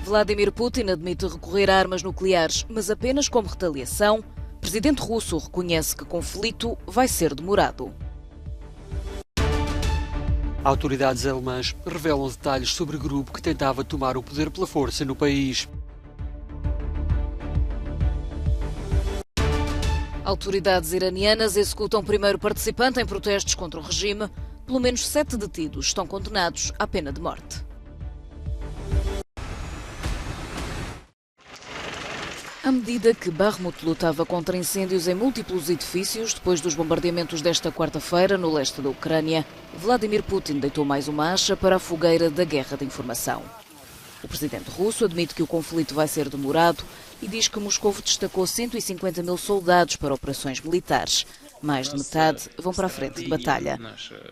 Vladimir Putin admite recorrer a armas nucleares, mas apenas como retaliação. Presidente russo reconhece que o conflito vai ser demorado. Autoridades alemãs revelam detalhes sobre o grupo que tentava tomar o poder pela força no país. Autoridades iranianas executam o primeiro participante em protestos contra o regime. Pelo menos 7 detidos estão condenados à pena de morte. À medida que Bakhmut lutava contra incêndios em múltiplos edifícios depois dos bombardeamentos desta quarta-feira no leste da Ucrânia, Vladimir Putin deitou mais uma acha para a fogueira da guerra de informação. O presidente russo admite que o conflito vai ser demorado e diz que Moscou destacou 150 mil soldados para operações militares. Mais de metade vão para a frente de batalha.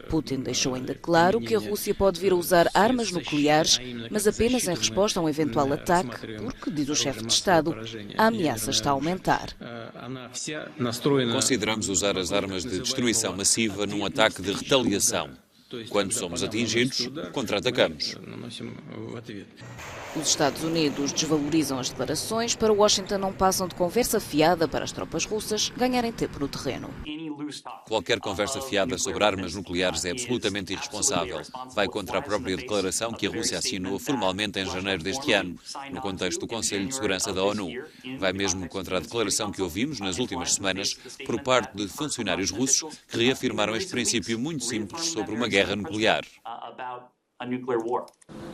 Putin deixou ainda claro que a Rússia pode vir a usar armas nucleares, mas apenas em resposta a um eventual ataque, porque, diz o chefe de Estado, a ameaça está a aumentar. Consideramos usar as armas de destruição massiva num ataque de retaliação. Quando somos atingidos, contra-atacamos. Os Estados Unidos desvalorizam as declarações. Para Washington não passam de conversa fiada para as tropas russas ganharem tempo no terreno. Qualquer conversa fiada sobre armas nucleares é absolutamente irresponsável. Vai contra a própria declaração que a Rússia assinou formalmente em janeiro deste ano, no contexto do Conselho de Segurança da ONU. Vai mesmo contra a declaração que ouvimos nas últimas semanas por parte de funcionários russos que reafirmaram este princípio muito simples sobre uma guerra nuclear.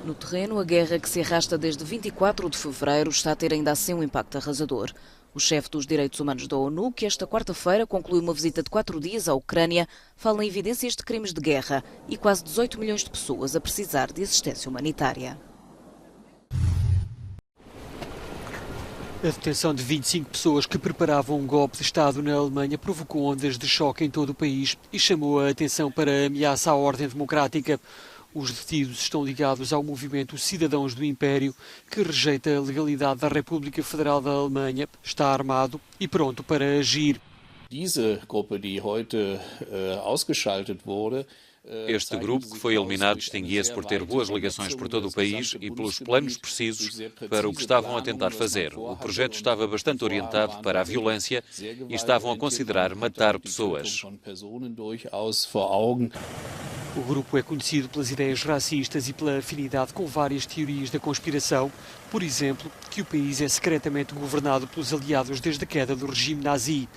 No terreno, a guerra que se arrasta desde 24 de fevereiro está a ter ainda assim um impacto arrasador. O chefe dos direitos humanos da ONU, que esta quarta-feira concluiu uma visita de 4 dias à Ucrânia, fala em evidências de crimes de guerra e quase 18 milhões de pessoas a precisar de assistência humanitária. A detenção de 25 pessoas que preparavam um golpe de Estado na Alemanha provocou ondas de choque em todo o país e chamou a atenção para a ameaça à ordem democrática. Os detidos estão ligados ao movimento Cidadãos do Império, que rejeita a legalidade da República Federal da Alemanha, está armado e pronto para agir. Este grupo, que foi eliminado, distinguia-se por ter boas ligações por todo o país e pelos planos precisos para o que estavam a tentar fazer. O projeto estava bastante orientado para a violência e estavam a considerar matar pessoas. O grupo é conhecido pelas ideias racistas e pela afinidade com várias teorias da conspiração, por exemplo, que o país é secretamente governado pelos aliados desde a queda do regime nazi.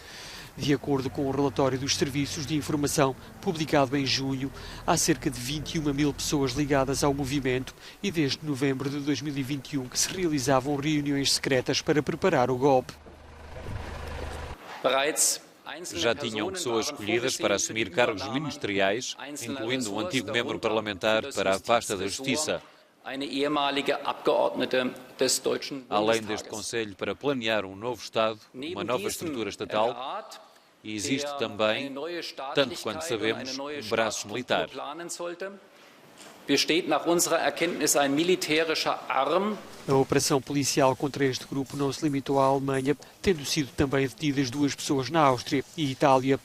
De acordo com o relatório dos Serviços de Informação, publicado em junho, há cerca de 21 mil pessoas ligadas ao movimento e desde novembro de 2021 que se realizavam reuniões secretas para preparar o golpe. Já tinham pessoas escolhidas para assumir cargos ministeriais, incluindo um antigo membro parlamentar para a pasta da Justiça. Além deste Conselho para planear um novo Estado, uma nova estrutura estatal, e existe também, tanto quanto sabemos, um braço militar. A operação policial contra este grupo não se limitou à Alemanha, tendo sido também detidas 2 pessoas na Áustria e Itália.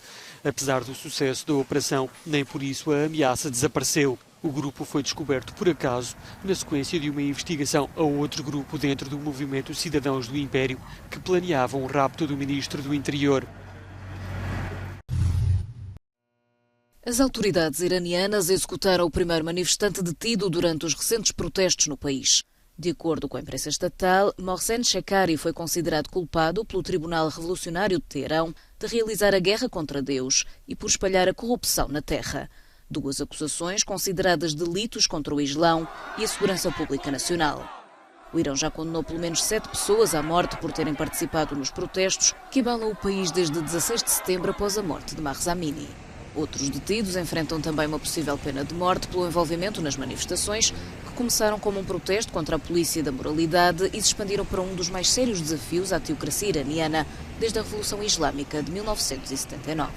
Apesar do sucesso da operação, nem por isso a ameaça desapareceu. O grupo foi descoberto por acaso, na sequência de uma investigação a outro grupo dentro do movimento Cidadãos do Império, que planeavam o rapto do ministro do Interior. As autoridades iranianas executaram o primeiro manifestante detido durante os recentes protestos no país. De acordo com a imprensa estatal, Mohsen Shekari foi considerado culpado pelo Tribunal Revolucionário de Teherão de realizar a guerra contra Deus e por espalhar a corrupção na terra. 2 acusações consideradas delitos contra o Islão e a segurança pública nacional. O Irão já condenou pelo menos 7 pessoas à morte por terem participado nos protestos que abalam o país desde 16 de setembro após a morte de Mahsa Amini. Outros detidos enfrentam também uma possível pena de morte pelo envolvimento nas manifestações, que começaram como um protesto contra a polícia da moralidade e se expandiram para um dos mais sérios desafios à teocracia iraniana desde a Revolução Islâmica de 1979.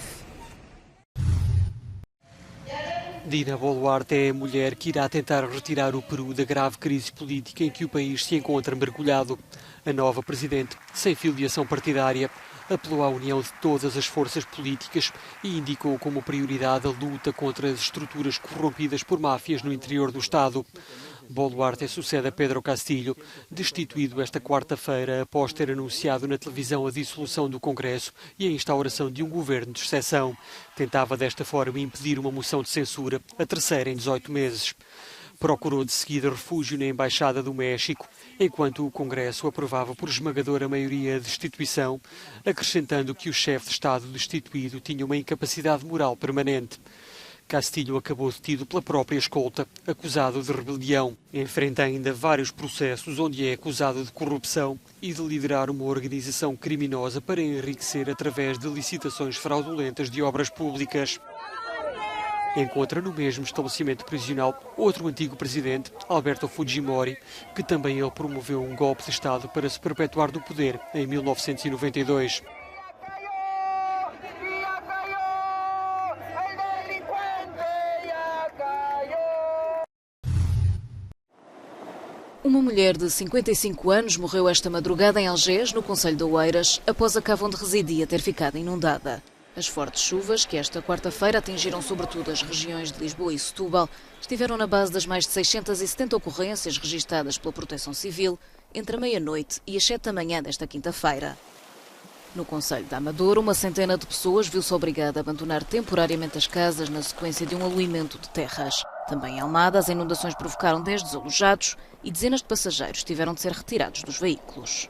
Dina Boluarte é a mulher que irá tentar retirar o Peru da grave crise política em que o país se encontra mergulhado. A nova presidente, sem filiação partidária, apelou à união de todas as forças políticas e indicou como prioridade a luta contra as estruturas corrompidas por máfias no interior do Estado. Boluarte sucede a Pedro Castilho, destituído esta quarta-feira após ter anunciado na televisão a dissolução do Congresso e a instauração de um governo de exceção. Tentava desta forma impedir uma moção de censura, a terceira em 18 meses. Procurou de seguida refúgio na Embaixada do México, enquanto o Congresso aprovava por esmagadora maioria a destituição, acrescentando que o chefe de Estado destituído tinha uma incapacidade moral permanente. Castilho acabou detido pela própria escolta, acusado de rebelião. Enfrenta ainda vários processos onde é acusado de corrupção e de liderar uma organização criminosa para enriquecer através de licitações fraudulentas de obras públicas. Encontra no mesmo estabelecimento prisional outro antigo presidente, Alberto Fujimori, que também ele promoveu um golpe de Estado para se perpetuar no poder em 1992. Uma mulher de 55 anos morreu esta madrugada em Algés, no concelho de Oeiras, após a casa onde residia ter ficado inundada. As fortes chuvas, que esta quarta-feira atingiram sobretudo as regiões de Lisboa e Setúbal, estiveram na base das mais de 670 ocorrências registadas pela Proteção Civil entre a meia-noite e as 7 da manhã desta quinta-feira. No concelho da Amadora, uma centena de pessoas viu-se obrigada a abandonar temporariamente as casas na sequência de um aluimento de terras. Também em Almada, as inundações provocaram 10 desalojados e dezenas de passageiros tiveram de ser retirados dos veículos.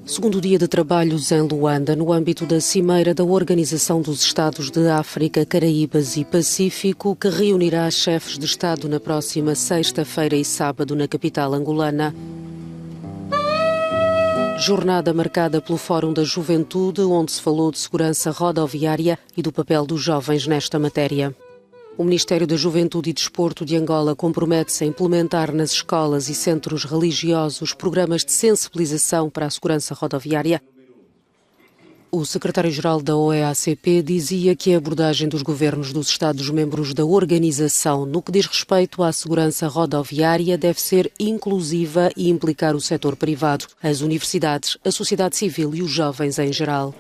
Segundo dia de trabalhos em Luanda, no âmbito da Cimeira da Organização dos Estados de África, Caraíbas e Pacífico, que reunirá chefes de Estado na próxima sexta-feira e sábado na capital angolana. Jornada marcada pelo Fórum da Juventude, onde se falou de segurança rodoviária e do papel dos jovens nesta matéria. O Ministério da Juventude e Desporto de Angola compromete-se a implementar nas escolas e centros religiosos programas de sensibilização para a segurança rodoviária. O secretário-geral da OEACP dizia que a abordagem dos governos dos Estados-membros da organização no que diz respeito à segurança rodoviária deve ser inclusiva e implicar o setor privado, as universidades, a sociedade civil e os jovens em geral.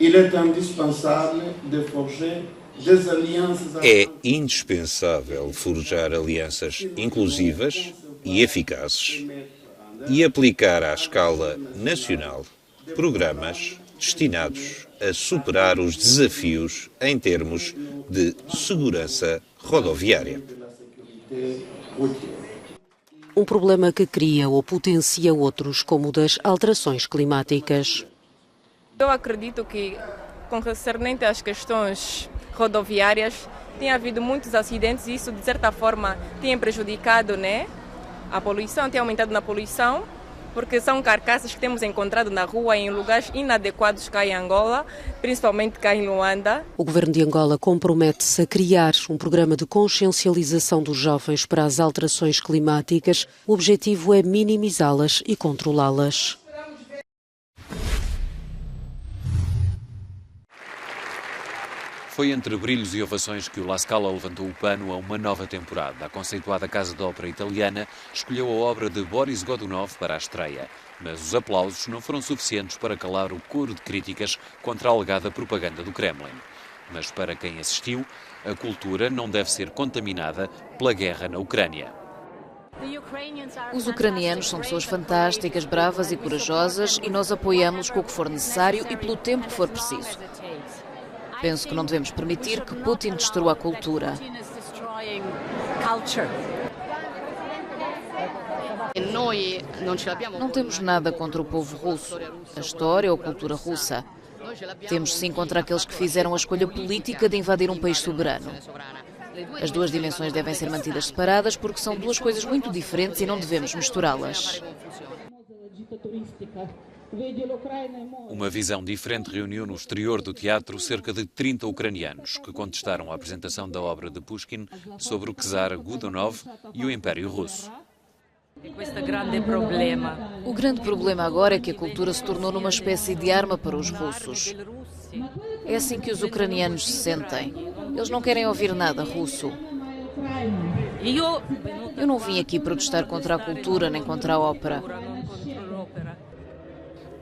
É indispensável forjar alianças inclusivas e eficazes e aplicar à escala nacional programas destinados a superar os desafios em termos de segurança rodoviária. Um problema que cria ou potencia outros, como o das alterações climáticas. Eu acredito que, concernente às questões rodoviárias, tem havido muitos acidentes e isso, de certa forma, tem prejudicado, a poluição, tem aumentado na poluição, porque são carcaças que temos encontrado na rua em lugares inadequados cá em Angola, principalmente cá em Luanda. O governo de Angola compromete-se a criar um programa de consciencialização dos jovens para as alterações climáticas. O objetivo é minimizá-las e controlá-las. Foi entre brilhos e ovações que o La Scala levantou o pano a uma nova temporada. A conceituada Casa de Ópera italiana escolheu a obra de Boris Godunov para a estreia, mas os aplausos não foram suficientes para calar o coro de críticas contra a alegada propaganda do Kremlin. Mas para quem assistiu, a cultura não deve ser contaminada pela guerra na Ucrânia. Os ucranianos são pessoas fantásticas, bravas e corajosas e nós apoiamos-los com o que for necessário e pelo tempo que for preciso. Penso que não devemos permitir que Putin destrua a cultura. Não temos nada contra o povo russo, a história ou a cultura russa. Temos sim contra aqueles que fizeram a escolha política de invadir um país soberano. As duas dimensões devem ser mantidas separadas porque são duas coisas muito diferentes e não devemos misturá-las. Uma visão diferente reuniu no exterior do teatro cerca de 30 ucranianos que contestaram a apresentação da obra de Pushkin sobre o czar Godunov e o Império Russo. O grande problema agora é que a cultura se tornou numa espécie de arma para os russos. É assim que os ucranianos se sentem. Eles não querem ouvir nada russo. Eu não vim aqui protestar contra a cultura nem contra a ópera.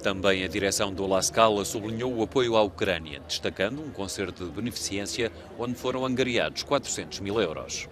Também a direção do La Scala sublinhou o apoio à Ucrânia, destacando um concerto de beneficência onde foram angariados 400 mil euros.